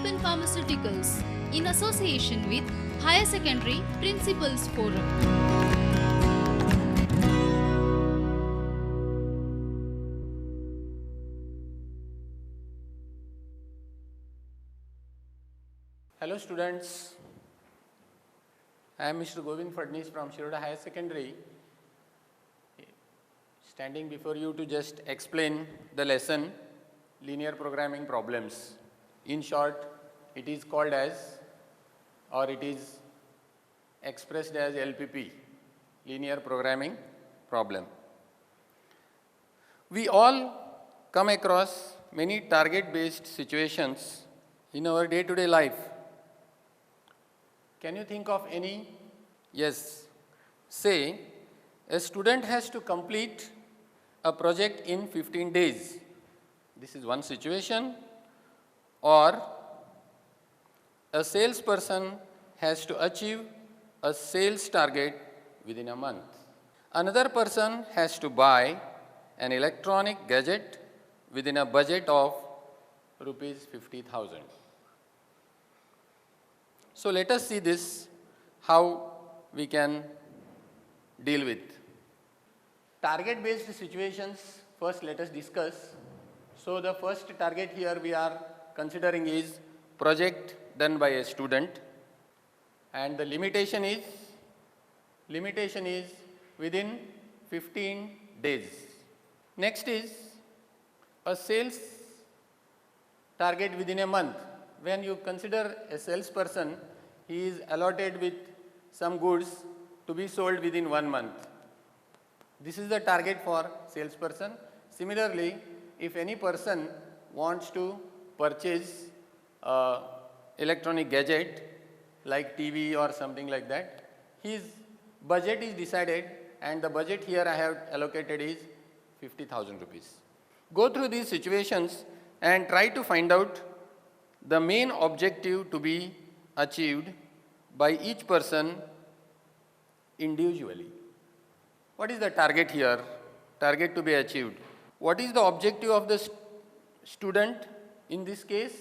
in Pharmaceuticals in association with Higher Secondary Principals Forum. Hello students, I am Mr. Govind Phadnis from Shiroda Higher Secondary, standing before you to just explain the lesson linear programming problems. In short, it is called as, or it is expressed as LPP, linear programming problem. We all come across many target-based situations in our day-to-day life. Can you think of any? Yes. Say, a student has to complete a project in 15 days. This is one situation. Or a salesperson has to achieve a sales target within a month. Another person has to buy an electronic gadget within a budget of rupees 50,000. So let us see this, how we can deal with. Target-based situations, first let us discuss. So the first target here we are considering is project done by a student, and the limitation is within 15 days. Next is a sales target within a month. When you consider a salesperson, he is allotted with some goods to be sold within 1 month. This is the target for salesperson. Similarly, if any person wants to purchase electronic gadget like TV or something like that, his budget is decided, and the budget here I have allocated is 50,000 rupees. Go through these situations and try to find out the main objective to be achieved by each person individually. What is the target here? Target to be achieved. What is the objective of the student in this case?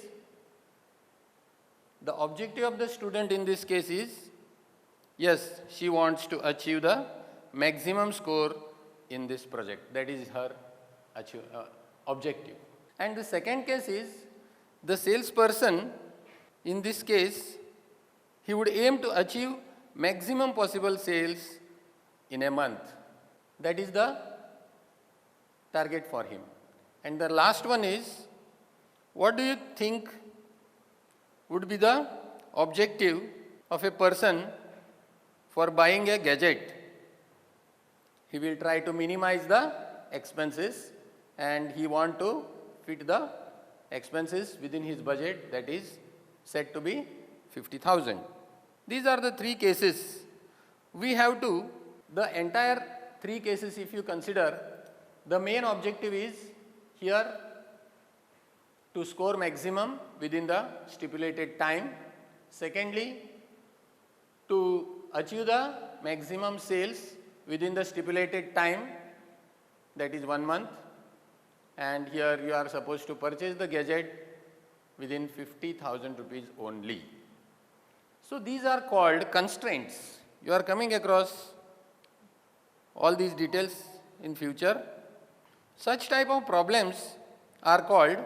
The objective of the student in this case is, yes, she wants to achieve the maximum score in this project. That is her objective. And the second case is, the salesperson, in this case, he would aim to achieve maximum possible sales in a month. That is the target for him. And the last one is, what do you think would be the objective of a person for buying a gadget? He will try to minimize the expenses, and he want to fit the expenses within his budget, that is set to be 50,000. These are the three cases. We have to, the entire three cases if you consider, the main objective is here to score maximum within the stipulated time. Secondly, to achieve the maximum sales within the stipulated time, that is 1 month. And here you are supposed to purchase the gadget within 50,000 rupees only. So these are called constraints. You are coming across all these details in future. Such type of problems are called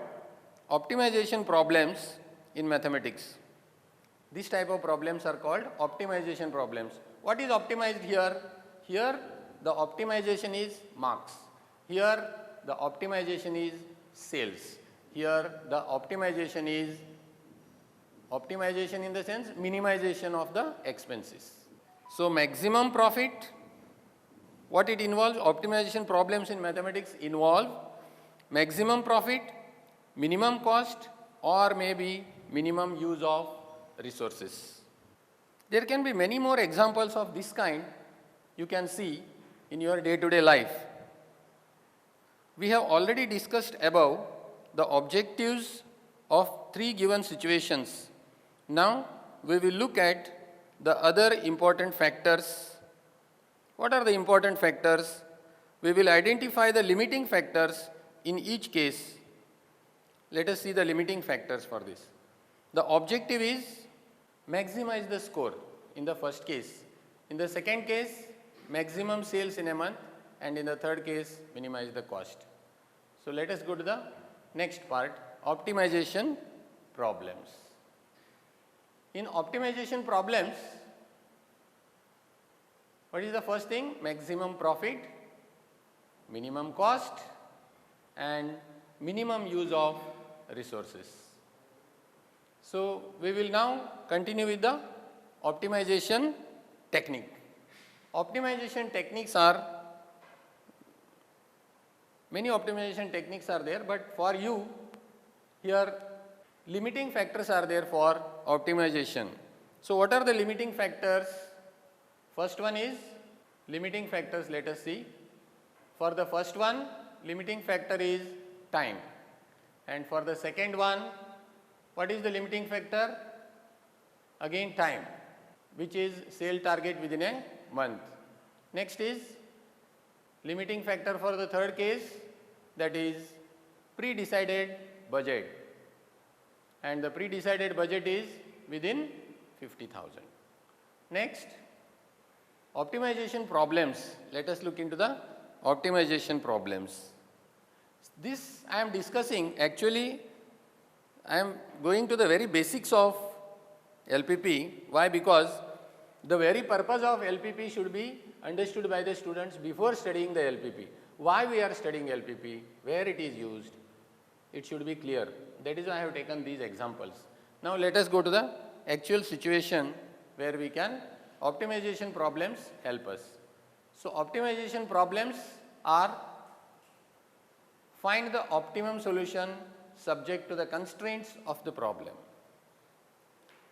optimization problems in mathematics. These type of problems are called optimization problems. What is optimized here? Here the optimization is marks. Here the optimization is sales. Here the optimization is in the sense minimization of the expenses. So maximum profit, what it involves? Optimization problems in mathematics involve maximum profit, minimum cost, or maybe minimum use of resources. There can be many more examples of this kind you can see in your day-to-day life. We have already discussed above the objectives of three given situations. Now we will look at the other important factors. What are the important factors? We will identify the limiting factors in each case. Let us see the limiting factors for this. The objective is maximize the score in the first case. In the second case, maximum sales in a month, and in the third case, minimize the cost. So let us go to the next part, optimization problems. In optimization problems, what is the first thing? Maximum profit, minimum cost, and minimum use of resources. So we will now continue with the optimization technique. Optimization techniques are, many optimization techniques are there, but for you here limiting factors are there for optimization. So what are the limiting factors? First one is limiting factors, let us see. For the first one, limiting factor is time, and for the second one, what is the limiting factor? Again time, which is sale target within a month. Next is limiting factor for the third case, that is pre-decided budget, and the pre-decided budget is within 50,000. Next, optimization problems. Let us look into the optimization problems. This I am discussing, actually I am going to the very basics of LPP. Why? Because the very purpose of LPP should be understood by the students before studying the LPP. Why we are studying LPP, where it is used, it should be clear. That is why I have taken these examples. Now let us go to the actual situation where we can, optimization problems help us. So optimization problems are, find the optimum solution subject to the constraints of the problem.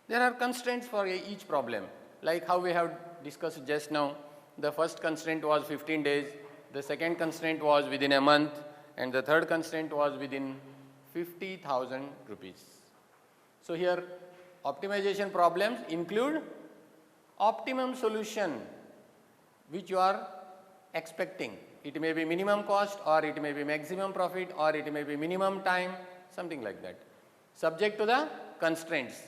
There are constraints for each problem, like how we have discussed just now. The first constraint was 15 days, the second constraint was within a month, and the third constraint was within 50,000 rupees. So here optimization problems include optimum solution which you are expecting. It may be minimum cost, or it may be maximum profit, or it may be minimum time, something like that, subject to the constraints.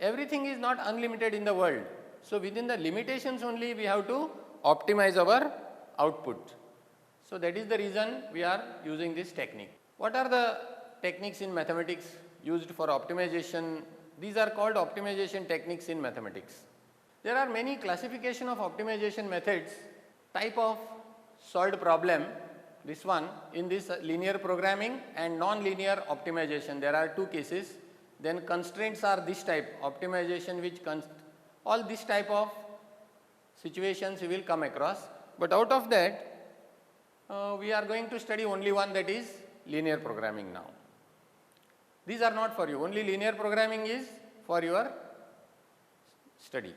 Everything is not unlimited in the world. So within the limitations only we have to optimize our output. So that is the reason we are using this technique. What are the techniques in mathematics used for optimization? These are called optimization techniques in mathematics. There are many classification of optimization methods. Type of solved problem, this one, in this linear programming and non-linear optimization, there are two cases. Then constraints are this type, optimization which all this type of situations you will come across. But out of that, we are going to study only one, that is linear programming now. These are not for you, only linear programming is for your study.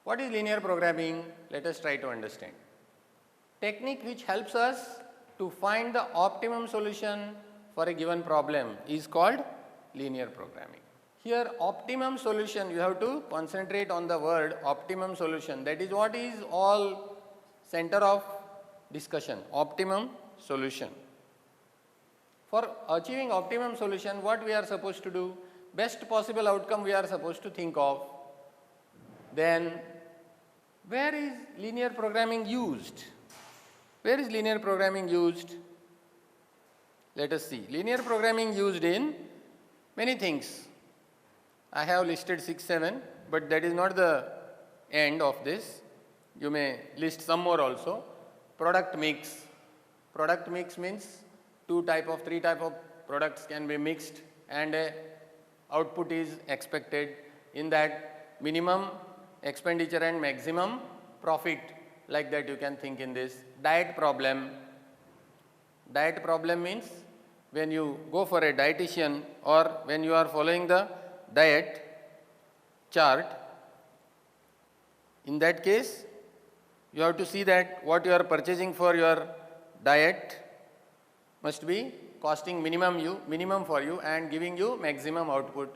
What is linear programming? Let us try to understand. Technique which helps us to find the optimum solution for a given problem is called linear programming. Here optimum solution, you have to concentrate on the word optimum solution. That is what is all center of discussion, optimum solution. For achieving optimum solution, what we are supposed to do? Best possible outcome we are supposed to think of. Then where is linear programming used? Where is linear programming used? Let us see. Linear programming used in many things. I have listed 6, 7, but that is not the end of this. You may list some more also. Product mix. Product mix means 3 type of products can be mixed, and output is expected. In that, minimum expenditure and maximum profit, like that you can think in this. Diet problem. Diet problem means when you go for a dietitian or when you are following the diet chart, in that case you have to see that what you are purchasing for your diet must be costing minimum for you and giving you maximum output.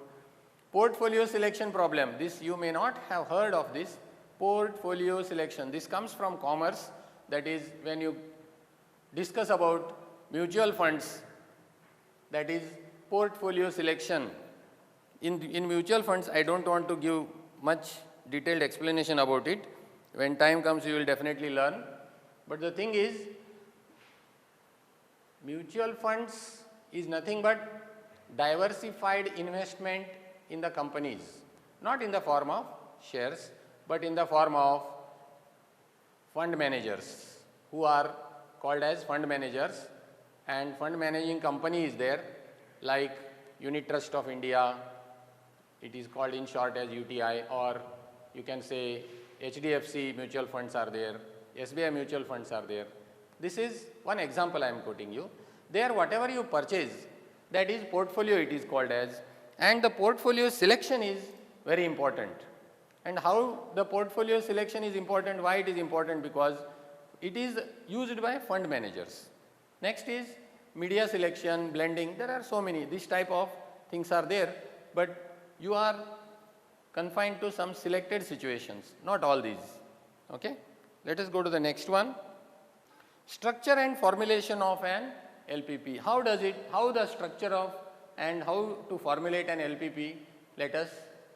Portfolio selection problem. This you may not have heard of this. Portfolio selection. This comes from commerce. That is when you discuss about mutual funds. That is portfolio selection. In mutual funds, I don't want to give much detailed explanation about it. When time comes, you will definitely learn. But the thing is, mutual funds is nothing but diversified investment in the companies, not in the form of shares, but in the form of fund managers who are called as fund managers, and fund managing company is there like Unit Trust of India, it is called in short as UTI, or you can say HDFC mutual funds are there, SBI mutual funds are there. This is one example I am quoting you. There whatever you purchase, that is portfolio it is called as, and the portfolio selection is very important. And how the portfolio selection is important, why it is important? Because it is used by fund managers. Next is media selection, blending, there are so many, this type of things are there, but you are confined to some selected situations, not all these. Okay? Let us go to the next one. Structure and formulation of an LPP. How the structure of and how to formulate an LPP, let us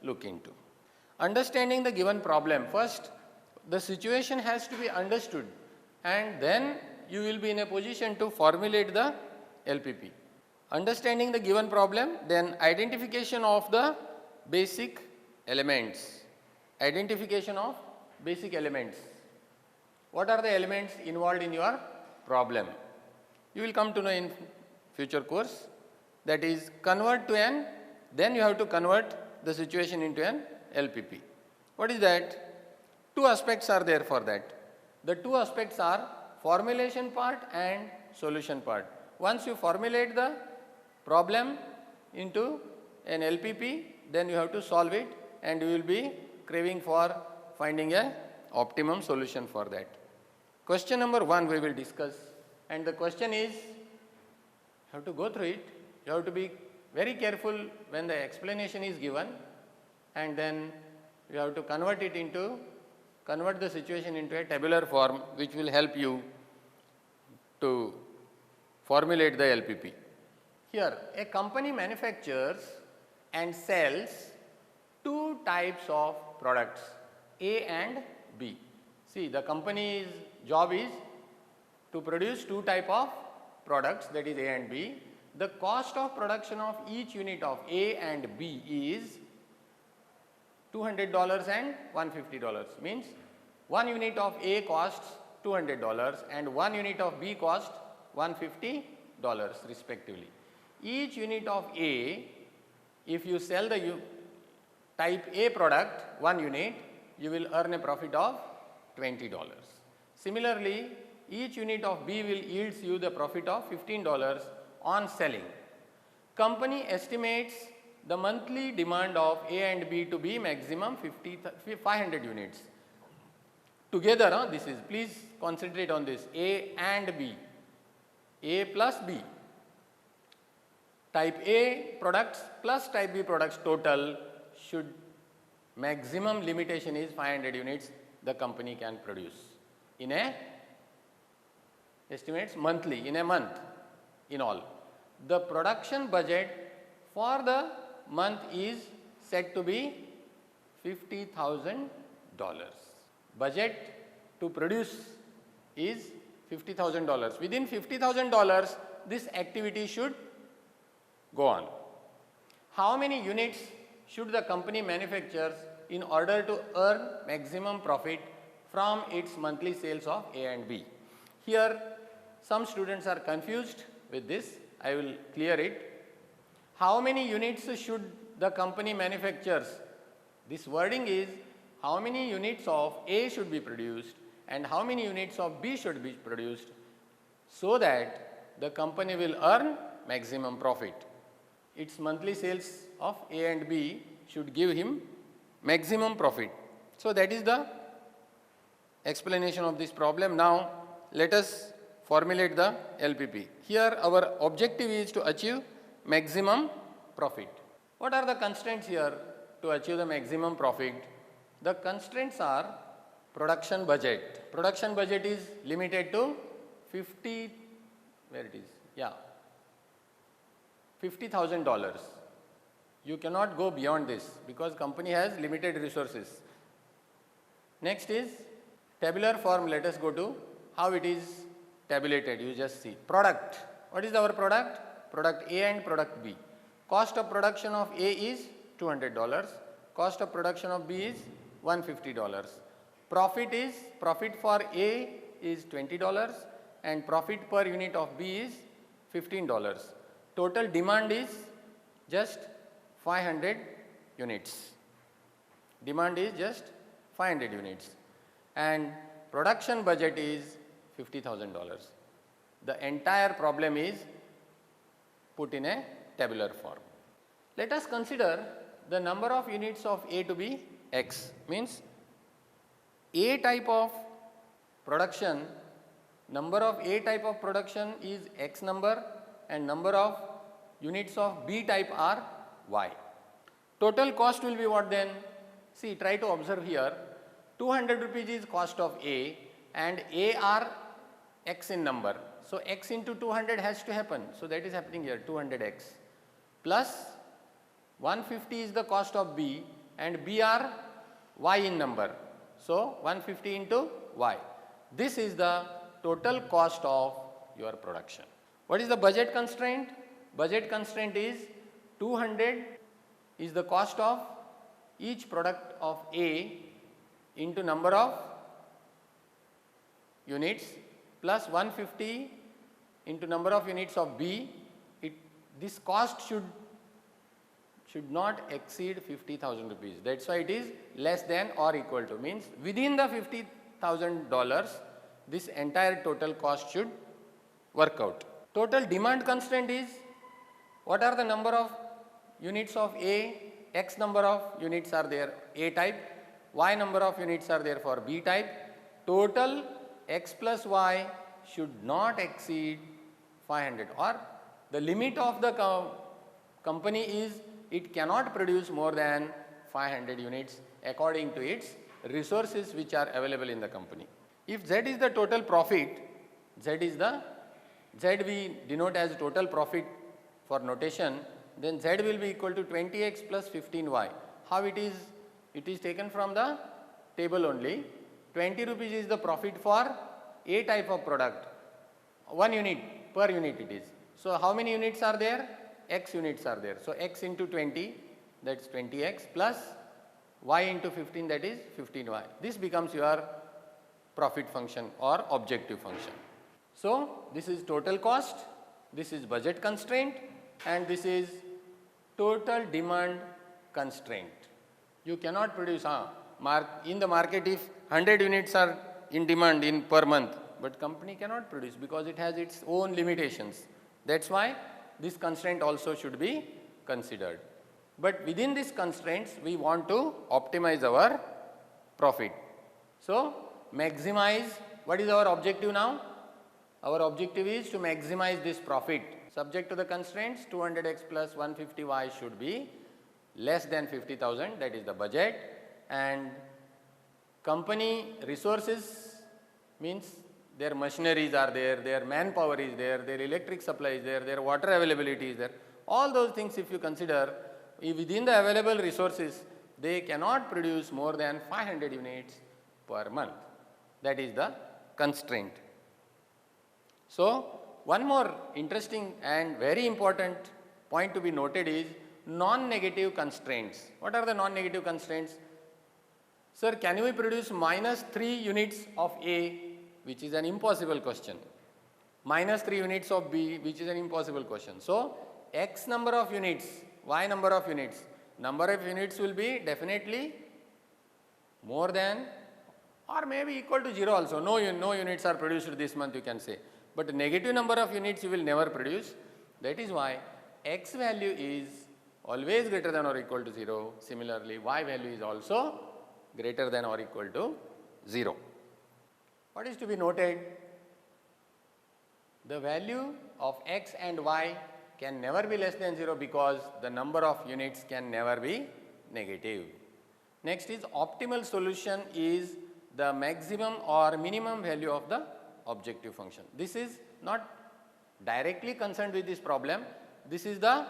look into. Understanding the given problem. First, the situation has to be understood, and then you will be in a position to formulate the LPP. Understanding the given problem, then identification of the basic elements. Identification of basic elements. What are the elements involved in your problem? You will come to know in future course. That is, convert to an, then you have to convert the situation into an LPP. What is that? Two aspects are there for that. The two aspects are formulation part and solution part. Once you formulate the problem into an LPP, then you have to solve it, and you will be craving for finding a optimum solution for that. Question number 1 we will discuss, and the question is, you have to go through it, you have to be very careful when the explanation is given, and then you have to convert the situation into a tabular form, which will help you to formulate the LPP. Here, a company manufactures and sells two types of products, A and B. See, the company's job is to produce two types of products, that is A and B. The cost of production of each unit of A and B is $200 and $150. Means one unit of A costs $200 and one unit of B costs $150 respectively. Each unit of A, if you sell the type A product, one unit, you will earn a profit of $20. Similarly, each unit of B will yields you the profit of $15 on selling. Company estimates the monthly demand of A and B to be maximum 500 units. Together, this is, please concentrate on this, A and B, A plus B. Type A products plus type B products total should, maximum limitation is 500 units the company can produce in a, estimates monthly, in a month, in all. The production budget for the month is set to be $50,000. Budget to produce is $50,000. Within $50,000, this activity should go on. How many units should the company manufacture in order to earn maximum profit from its monthly sales of A and B? Here, some students are confused with this. I will clear it. How many units should the company manufacture? This wording is how many units of A should be produced and how many units of B should be produced so that the company will earn maximum profit. Its monthly sales of A and B should give him maximum profit. So that is the explanation of this problem. Now let us formulate the LPP. Here our objective is to achieve maximum profit. What are the constraints here to achieve the maximum profit? The constraints are production budget. Production budget is limited to $50,000. You cannot go beyond this because company has limited resources. Next is tabular form. Let us go to how it is tabulated. You just see. Product. What is our product? Product A and product B. Cost of production of A is $200. Cost of production of B is $150. Profit for A is $20 and profit per unit of B is $15. Total demand is just 500 units. Demand is just 500 units and production budget is $50,000. The entire problem is put in a tabular form. Let us consider the number of units of A to be X, means A type of production, number of A type of production is X number and number of units of B type are Y. Total cost will be what then? See, try to observe here, 200 rupees is cost of A and A are X in number. So, X into 200 has to happen. So, that is happening here 200X plus 150 is the cost of B and B are Y in number. So, 150 into Y. This is the total cost of your production. What is the budget constraint? Budget constraint is 200 is the cost of each product of A into number of units plus 150 into number of units of B. This cost should not exceed 50,000 rupees. That's why it is less than or equal to, means within the $50,000 this entire total cost should work out. Total demand constraint is what are the number of units of A, X number of units are there A type, Y number of units are there for B type. Total X plus Y should not exceed 500 or the limit of the company is it cannot produce more than 500 units according to its resources which are available in the company. If Z is the total profit, Z we denote as total profit for notation, then Z will be equal to 20X plus 15Y. How it is? It is taken from the table only. 20 rupees is the profit for A type of product, 1 unit per unit it is. So, how many units are there? X units are there. So, X into 20 that is 20X plus Y into 15 that is 15Y. This becomes your profit function or objective function. So, this is total cost, this is budget constraint and this is total demand constraint. You cannot produce in the market if 100 units are in demand in per month, but company cannot produce because it has its own limitations. That is why this constraint also should be considered. But within these constraints we want to optimize our profit. So, maximize, what is our objective now? Our objective is to maximize this profit. Subject to the constraints, 200X plus 150Y should be less than 50,000, that is the budget, and company resources means their machineries are there, their manpower is there, their electric supply is there, their water availability is there. All those things if you consider, within the available resources, they cannot produce more than 500 units per month. That is the constraint. So, one more interesting and very important point to be noted is non-negative constraints. What are the non-negative constraints? Sir, can we produce minus 3 units of A, which is an impossible question. Minus 3 units of B, which is an impossible question. So, X number of units, Y number of units. Number of units will be definitely more than or maybe equal to 0 also. No units are produced this month you can say. But negative number of units you will never produce. That is why X value is always greater than or equal to 0. Similarly, Y value is also greater than or equal to 0. What is to be noted? The value of X and Y can never be less than 0 because the number of units can never be negative. Next is optimal solution is the maximum or minimum value of the objective function. This is not directly concerned with this problem. This is the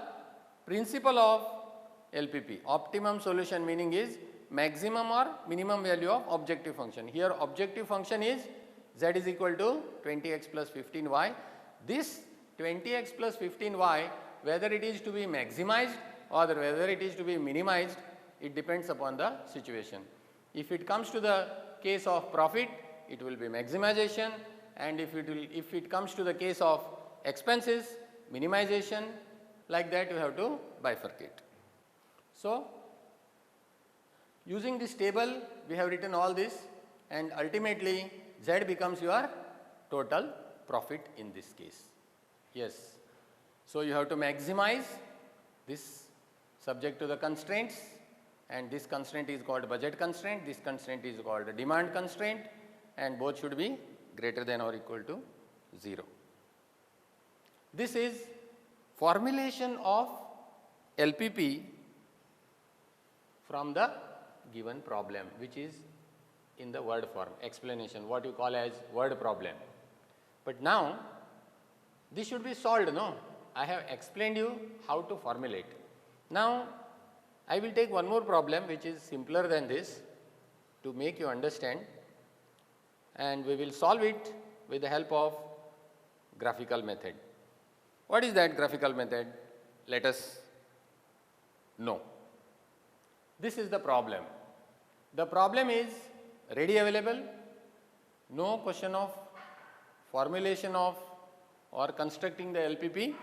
principle of LPP. Optimum solution meaning is maximum or minimum value of objective function. Here objective function is z is equal to 20x plus 15y. This 20x plus 15y, whether it is to be maximized or whether it is to be minimized, it depends upon the situation. If it comes to the case of profit, it will be maximization, and if it comes to the case of expenses, minimization. Like that you have to bifurcate. So, using this table we have written all this, and ultimately Z becomes your total profit in this case. Yes. So, you have to maximize this subject to the constraints, and this constraint is called budget constraint, this constraint is called demand constraint, and both should be greater than or equal to 0. This is formulation of LPP from the given problem, which is in the word form, explanation, what you call as word problem. But now this should be solved, no? I have explained you how to formulate. Now I will take one more problem which is simpler than this to make you understand, and we will solve it with the help of graphical method. What is that graphical method? Let us know. This is the problem. The problem is ready available, no question of formulation of or constructing the LPP,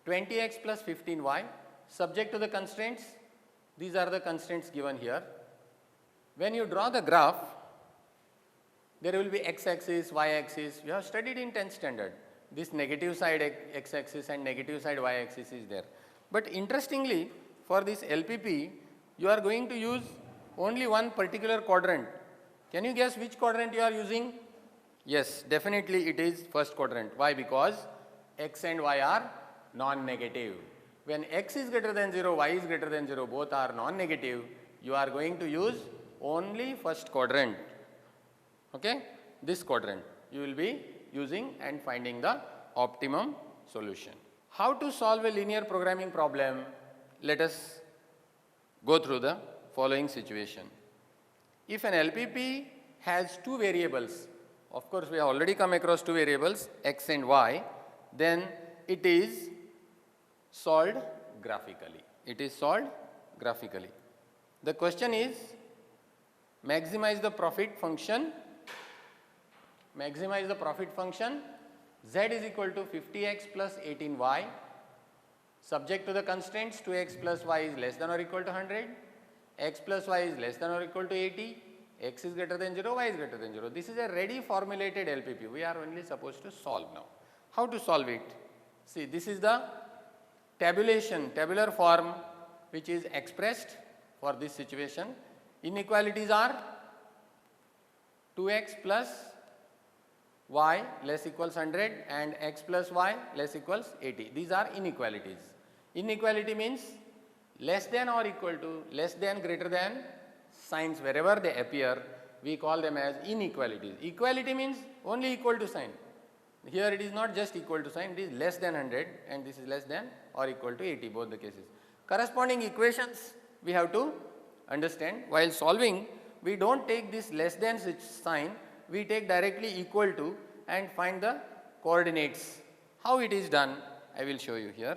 20x plus 15y, subject to the constraints. These are the constraints given here. When you draw the graph, there will be x-axis, y-axis. You have studied in 10th standard. This negative side x-axis and negative side y-axis is there. But interestingly, for this LPP, you are going to use only one particular quadrant. Can you guess which quadrant you are using? Yes, definitely it is first quadrant. Why? Because x and y are non-negative. When x is greater than 0, y is greater than 0, both are non-negative, you are going to use only first quadrant. Okay? This quadrant you will be using and finding the optimum solution. How to solve a linear programming problem? Let us go through the following situation. If an LPP has two variables, of course we have already come across two variables x and y, then it is solved graphically. It is solved graphically. The question is maximize the profit function. Maximize the profit function. Z is equal to 50x plus 18y. Subject to the constraints, 2x plus y is less than or equal to 100, x plus y is less than or equal to 80, x is greater than 0, y is greater than 0. This is a ready formulated LPP. We are only supposed to solve now. How to solve it? See, this is the tabular form which is expressed for this situation. Inequalities are 2x plus y less equals 100 and x plus y less equals 80. These are inequalities. Inequality means less than or equal to, less than, greater than signs wherever they appear, we call them as inequalities. Equality means only equal to sign. Here it is not just equal to sign, it is less than 100 and this is less than or equal to 80, both the cases. Corresponding equations we have to understand. While solving, we do not take this less than sign, we take directly equal to and find the coordinates. How it is done, I will show you here.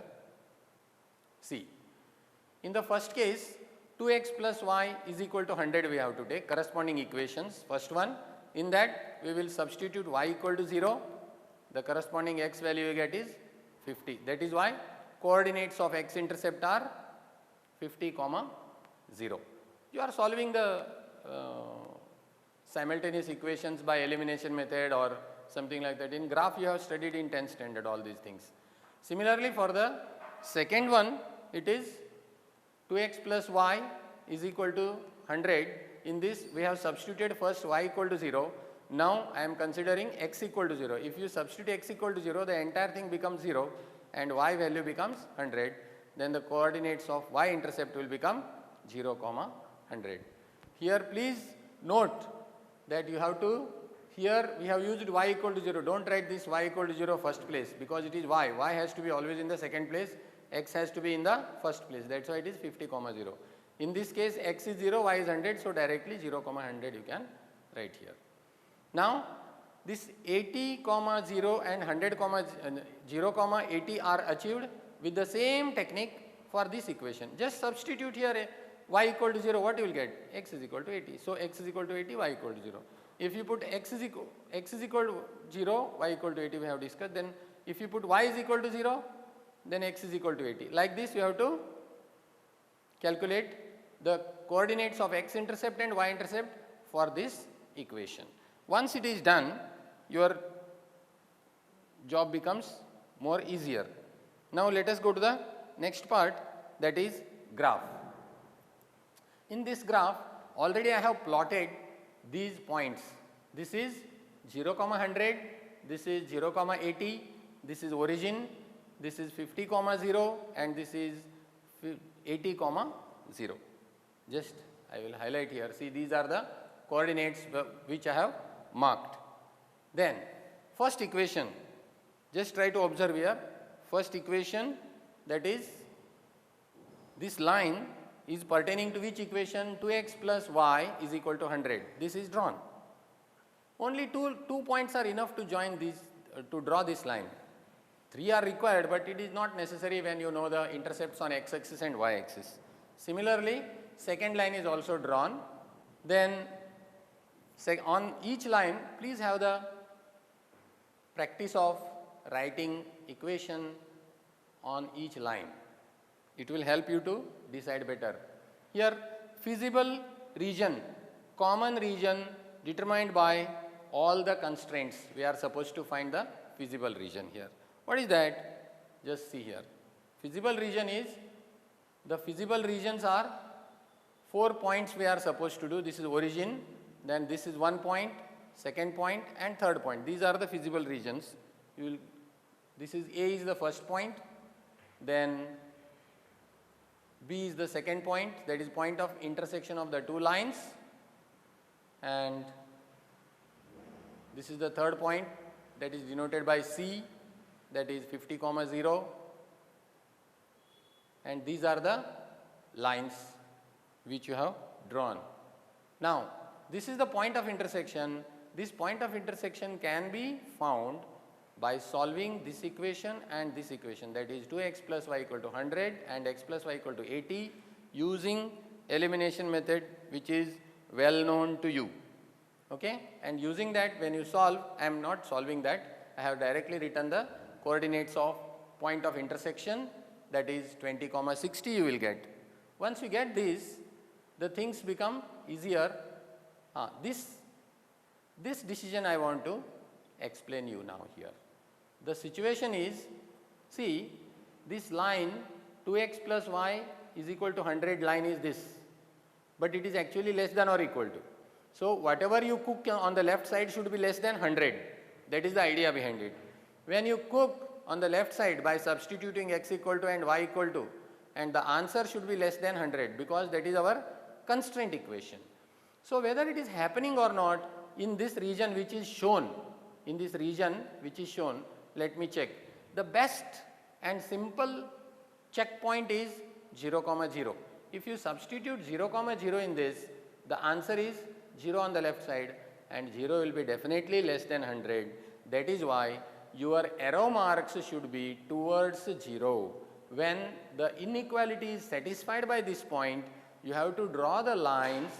See, in the first case, 2x plus y is equal to 100 we have to take corresponding equations. First one, in that we will substitute y equal to 0, the corresponding x value you get is 50. That is why coordinates of x intercept are 50, 0. You are solving the simultaneous equations by elimination method or something like that. In graph you have studied in 10th standard all these things. Similarly, for the second one, it is 2x plus y is equal to 100. In this we have substituted first y equal to 0. Now I am considering x equal to 0. If you substitute x equal to 0, the entire thing becomes 0 and y value becomes 100. Then the coordinates of y intercept will become 0, 100. Here please note that you have to, here we have used y equal to 0. Do not write this y equal to 0 first place because it is y. Y has to be always in the second place. x has to be in the first place, that is why it is 50, 0. In this case x is 0, y is 100, so directly 0, 100 you can write here. Now this 80, 0 and 100, 0, 80 are achieved with the same technique for this equation. Just substitute here y equal to 0, what you will get? X is equal to 80. So x is equal to 80, y equal to 0. If you put x is equal to 0, y equal to 80 we have discussed, then if you put y is equal to 0, then x is equal to 80. Like this you have to calculate the coordinates of x intercept and y intercept for this equation. Once it is done, your job becomes more easier. Now let us go to the next part, that is graph. In this graph already I have plotted these points. This is 0, 100, this is 0, 80, this is origin, this is 50, 0 and this is 80, 0. Just I will highlight here. See, these are the coordinates which I have marked. Then first equation, just try to observe here. First equation, that is this line is pertaining to which equation? 2x plus y is equal to 100. This is drawn. Only two points are enough to join these, to draw this line. 3 are required, but it is not necessary when you know the intercepts on x-axis and y-axis. Similarly, second line is also drawn. Then on each line, please have the practice of writing equation on each line. It will help you to decide better. Here, feasible region, common region determined by all the constraints. We are supposed to find the feasible region here. What is that? Just see here. Feasible region is, the feasible regions are 4 points we are supposed to do. This is origin, then this is 1 point, second point and third point. These are the feasible regions. This is A is the first point, then B is the second point, that is point of intersection of the two lines, and this is the third point, that is denoted by C, that is 50, 0, and these are the lines which you have drawn. Now this is the point of intersection. This point of intersection can be found by solving this equation and this equation, that is 2x plus y equal to 100 and x plus y equal to 80, using elimination method which is well known to you. Okay? And using that, when you solve, I am not solving that, I have directly written the coordinates of point of intersection, that is 20, 60 you will get. Once you get this, the things become easier. This decision I want to explain you now here. The situation is, see, this line 2x plus y is equal to 100 line is this, but it is actually less than or equal to. So whatever you cook on the left side should be less than 100. That is the idea behind it. When you cook on the left side by substituting x equal to and y equal to, and the answer should be less than 100, because that is our constraint equation. So whether it is happening or not in this region which is shown, let me check. The best and simple checkpoint is 0, 0. If you substitute 0, 0 in this, the answer is 0 on the left side and 0 will be definitely less than 100. That is why your arrow marks should be towards 0. When the inequality is satisfied by this point, you have to draw the lines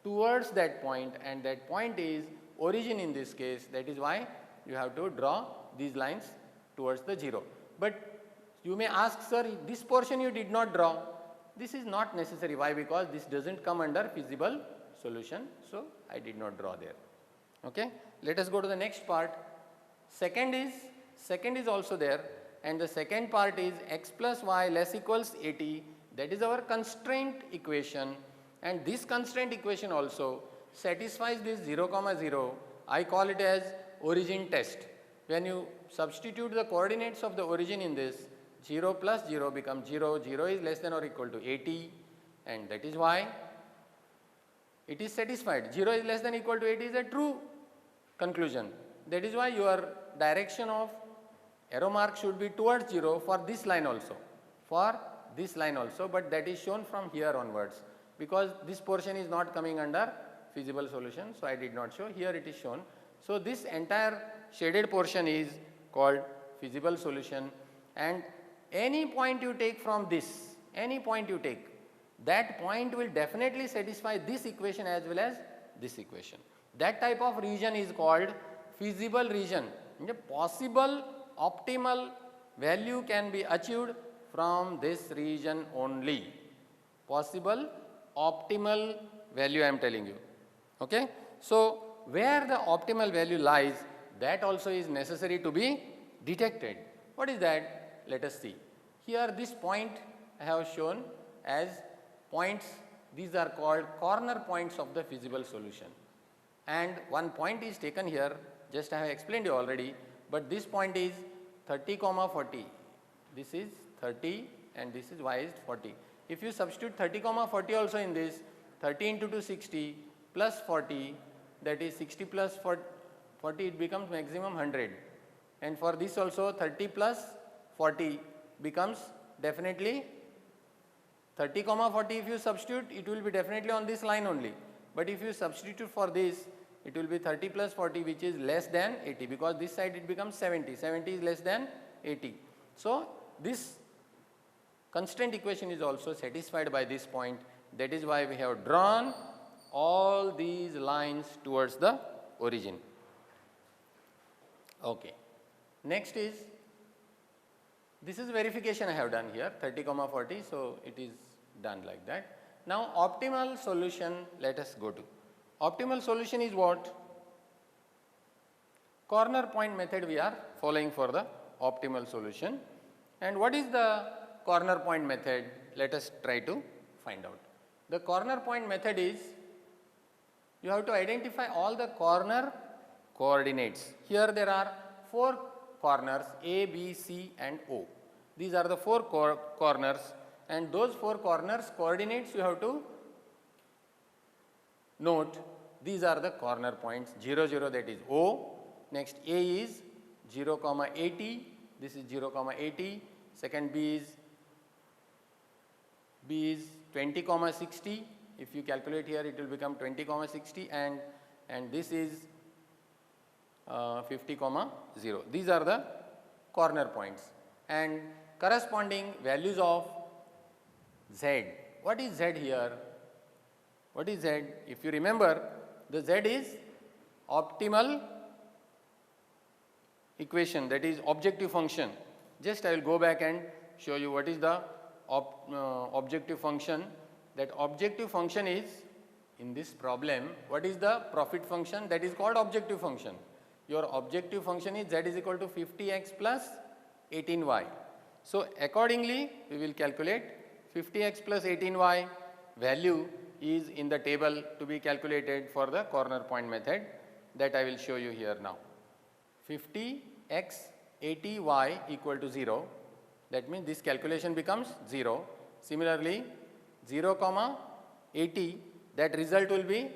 towards that point, and that point is origin in this case. That is why you have to draw these lines towards the 0. But you may ask, sir, this portion you did not draw. This is not necessary. Why? Because this does not come under feasible solution, so I did not draw there. Okay? Let us go to the next part. Second is also there, and the second part is x plus y less equals 80. That is our constraint equation, and this constraint equation also satisfies this 0, 0. I call it as origin test. When you substitute the coordinates of the origin in this, 0 plus 0 becomes 0, 0 is less than or equal to 80, and that is why it is satisfied. 0 is less than or equal to 80 is a true conclusion. That is why your direction of arrow mark should be towards 0 for this line also. for this line also, but that is shown from here onwards, because this portion is not coming under feasible solution, so I did not show. Here it is shown. So this entire shaded portion is called feasible solution, and any point you take from this, any point you take, that point will definitely satisfy this equation as well as this equation. That type of region is called feasible region. The possible optimal value can be achieved from this region only. Possible optimal value I am telling you. Okay? So, where the optimal value lies, that also is necessary to be detected. What is that? Let us see. Here this point I have shown as points, these are called corner points of the feasible solution. And one point is taken here, just I have explained you already, but this point is 30, 40. This is 30 and this is y is 40. If you substitute 30, 40 also in this, 30 into 2 60 plus 40, that is 60 plus 40, it becomes maximum 100. And for this also 30 plus 40 becomes definitely 30, 40 if you substitute, it will be definitely on this line only. But if you substitute for this, it will be 30 plus 40, which is less than 80, because this side it becomes 70. 70 is less than 80. So, this constraint equation is also satisfied by this point. That is why we have drawn all these lines towards the origin. Okay. Next is, this is verification I have done here, 30, 40, so it is done like that. Now, optimal solution, let us go to. Optimal solution is what? Corner point method we are following for the optimal solution. And what is the corner point method? Let us try to find out. The corner point method is, you have to identify all the corner coordinates. Here there are 4 corners A, B, C and O. These are the 4 corners, and those 4 corners coordinates you have to note. These are the corner points, 0, 0, that is O. Next A is 0, 80, this is 0, 80. Second B is 20, 60. If you calculate here, it will become 20, 60, and this is 50, 0. These are the corner points, and corresponding values of Z. What is Z here? What is Z? If you remember, the Z is optimal equation, that is objective function. Just I will go back and show you what is the objective function. That objective function is, in this problem, what is the profit function? That is called objective function. Your objective function is Z is equal to 50x plus 18y. So, accordingly, we will calculate 50x plus 18y value is in the table to be calculated for the corner point method, that I will show you here now. 50x 80y equal to 0, that means this calculation becomes 0. Similarly, 0, 80, that result will be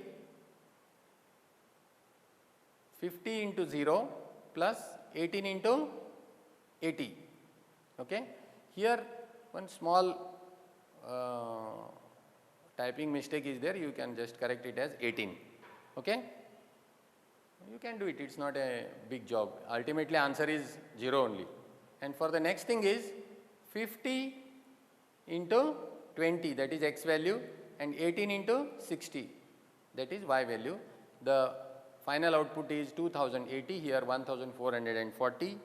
50 into 0 plus 18 into 80. Okay. Here one small typing mistake is there, you can just correct it as 18. Okay. You can do it, it is not a big job. Ultimately answer is 0 only. And for the next thing is 50 into 20, that is x value, and 18 into 60, that is y value. The final output is 2080, here 1440,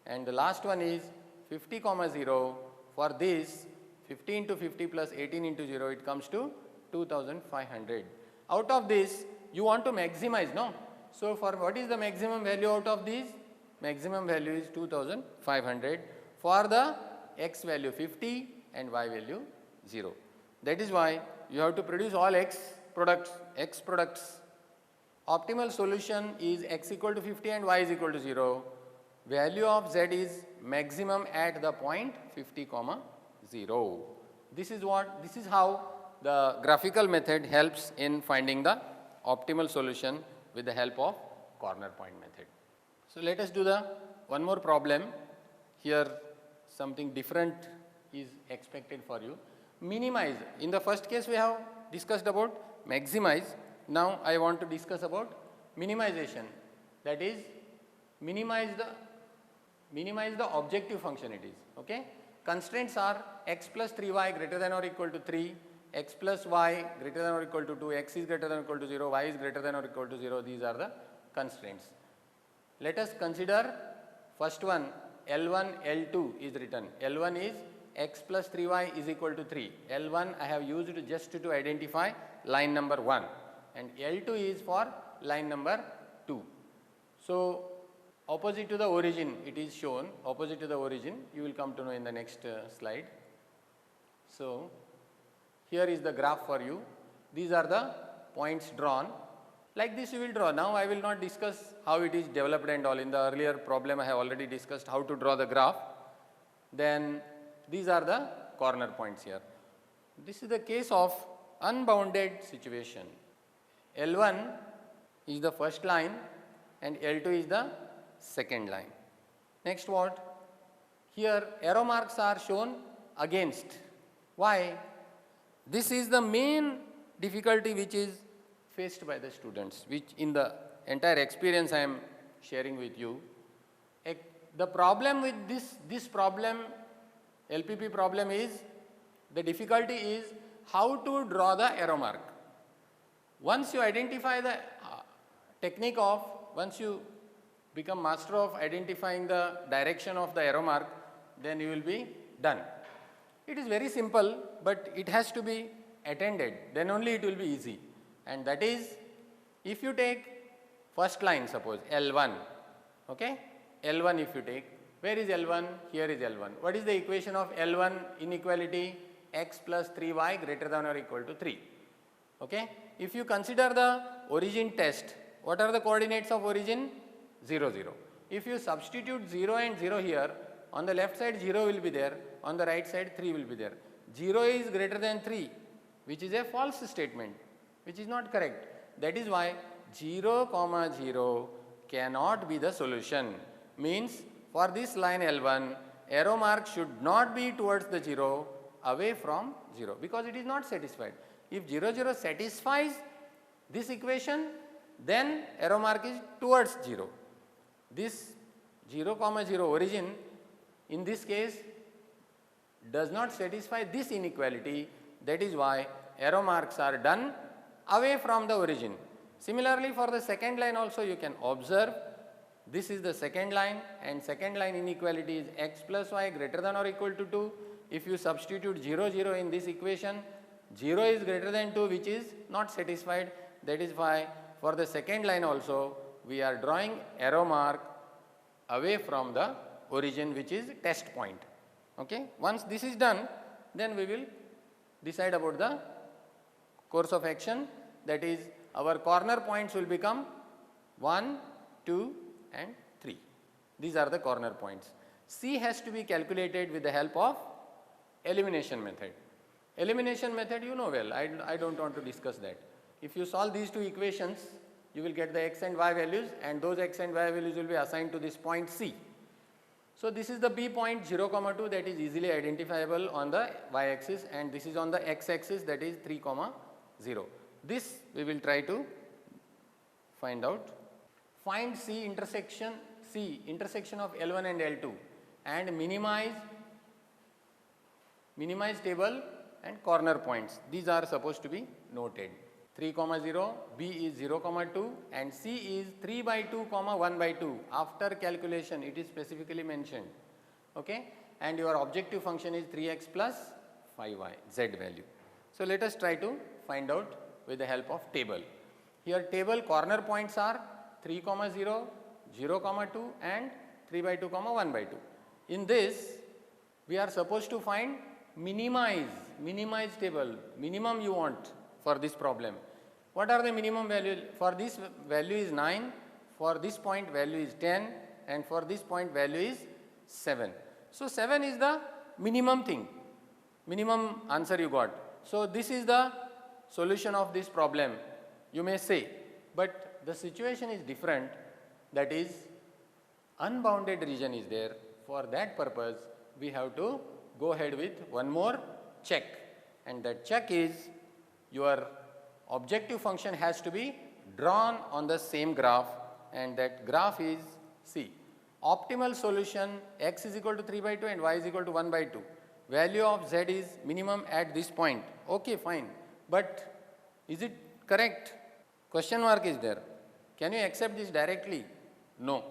and the last one is 50, 0. For this, 50 into 50 plus 18 into 0, it comes to 2500. Out of this, you want to maximize, no? So, for what is the maximum value out of these? Maximum value is 2500. For the x value 50 and y value 0. That is why you have to produce all x products. Optimal solution is x equal to 50 and y is equal to 0. Value of z is maximum at the point 50, 0. This is how the graphical method helps in finding the optimal solution with the help of corner point method. So, let us do the one more problem. Here something different is expected for you. Minimize. In the first case we have discussed about maximize. Now I want to discuss about minimization. That is minimize the objective function it is. Okay. Constraints are x plus 3y greater than or equal to 3, x plus y greater than or equal to 2, x is greater than or equal to 0, y is greater than or equal to 0. These are the constraints. Let us consider first one. L1, L2 is written. L1 is x plus 3y is equal to 3. L1 I have used just to identify line number 1 and L2 is for line number 2. So opposite to the origin it is shown, opposite to the origin, you will come to know in the next slide. So here is the graph for you. These are the points drawn. Like this you will draw. Now I will not discuss how it is developed and all. In the earlier problem I have already discussed how to draw the graph. Then these are the corner points here. This is the case of unbounded situation. L1 is the first line and L2 is the second line. Next what? Here arrow marks are shown against. Why? This is the main difficulty which is faced by the students, which in the entire experience I am sharing with you. The problem with this problem, LPP problem is, the difficulty is how to draw the arrow mark. Once you identify the technique of, once you become master of identifying the direction of the arrow mark, then you will be done. It is very simple, but it has to be attended, then only it will be easy. And that is, if you take first line, suppose L1, okay, L1 if you take, where is L1? Here is L1. What is the equation of L1 inequality? X plus 3y greater than or equal to 3. Okay. If you consider the origin test, what are the coordinates of origin? 0, 0. If you substitute 0 and 0 here, on the left side 0 will be there, on the right side 3 will be there. 0 is greater than 3, which is a false statement, which is not correct. That is why 0, 0 cannot be the solution. Means for this line L1, arrow mark should not be towards the 0, away from 0, because it is not satisfied. If 0, 0 satisfies this equation, then arrow mark is towards 0. This 0, 0 origin in this case does not satisfy this inequality. That is why arrow marks are done away from the origin. Similarly, for the second line also you can observe, this is the second line and second line inequality is x plus y greater than or equal to 2. If you substitute 0, 0 in this equation, 0 is greater than 2, which is not satisfied. That is why for the second line also we are drawing arrow mark away from the origin, which is test point. Okay. Once this is done, then we will decide about the course of action. That is, our corner points will become 1, 2 and 3. These are the corner points. C has to be calculated with the help of elimination method. Elimination method you know well, I don't want to discuss that. If you solve these two equations, you will get the x and y values, and those x and y values will be assigned to this point C. So this is the B point 0, 2, that is easily identifiable on the y axis, and this is on the x axis, that is 3, 0. This we will try to find out. Find C intersection of L1 and L2 and minimize table and corner points. These are supposed to be noted. 3, 0, B is 0, 2 and C is 3 by 2, 1 by 2. After calculation it is specifically mentioned. Okay? And your objective function is 3x plus 5y, z value. So let us try to find out with the help of table. Here table corner points are 3, 0, 0, 2 and 3 by 2, 1 by 2. In this we are supposed to find minimize table, minimum you want for this problem. What are the minimum values? For this value is 9, for this point value is 10 and for this point value is 7. So 7 is the minimum thing, minimum answer you got. So this is the solution of this problem, you may say, but the situation is different. That is, unbounded region is there. For that purpose we have to go ahead with one more check, and that check is your objective function has to be drawn on the same graph, and that graph is C. Optimal solution x is equal to 3 by 2 and y is equal to 1 by 2. Value of z is minimum at this point. Okay, fine. But is it correct? Question mark is there. Can you accept this directly? No.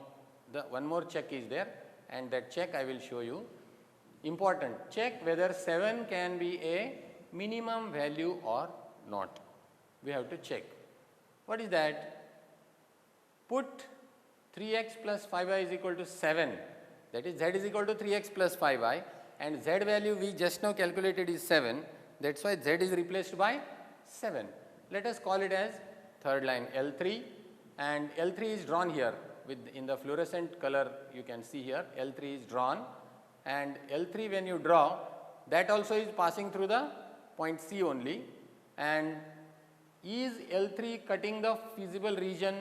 The one more check is there, and that check I will show you. Important. Check whether 7 can be a minimum value or not. We have to check. What is that? Put 3x plus 5y is equal to 7. That is, z is equal to 3x plus 5y, and z value we just now calculated is 7. That's why z is replaced by 7. Let us call it as third line L3, and L3 is drawn here with in the fluorescent color you can see here. L3 is drawn, and L3 when you draw, that also is passing through the point C only. And is L3 cutting the feasible region?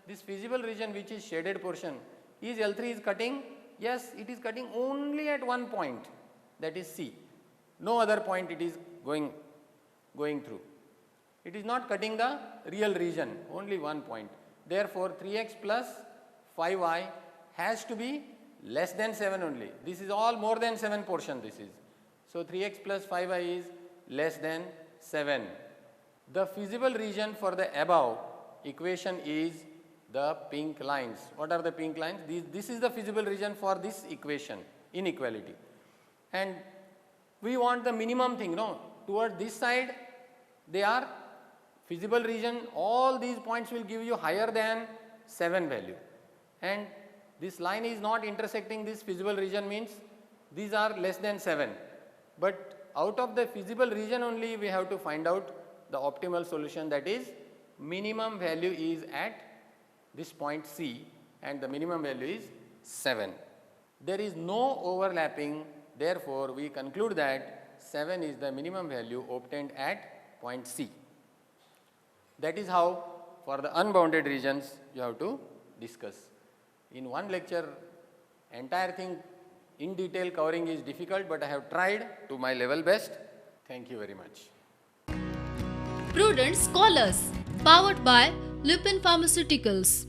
This feasible region which is shaded portion, is L3 is cutting? Yes, it is cutting only at one point, that is C. No other point it is going through. It is not cutting the real region, only one point. Therefore, 3x plus 5y has to be less than 7 only. This is all more than 7 portion this is. So, 3x plus 5y is less than 7. The feasible region for the above equation is the pink lines. What are the pink lines? This is the feasible region for this equation, inequality. And we want the minimum thing, no? Toward this side, they are feasible region, all these points will give you higher than 7 value. And this line is not intersecting this feasible region, means these are less than 7. But out of the feasible region only we have to find out the optimal solution, that is minimum value is at this point C and the minimum value is 7. There is no overlapping, therefore we conclude that 7 is the minimum value obtained at point C. That is how for the unbounded regions you have to discuss. In one lecture, entire thing in detail covering is difficult, but I have tried to my level best. Thank you very much. Prudent Scholars, powered by Lupin Pharmaceuticals.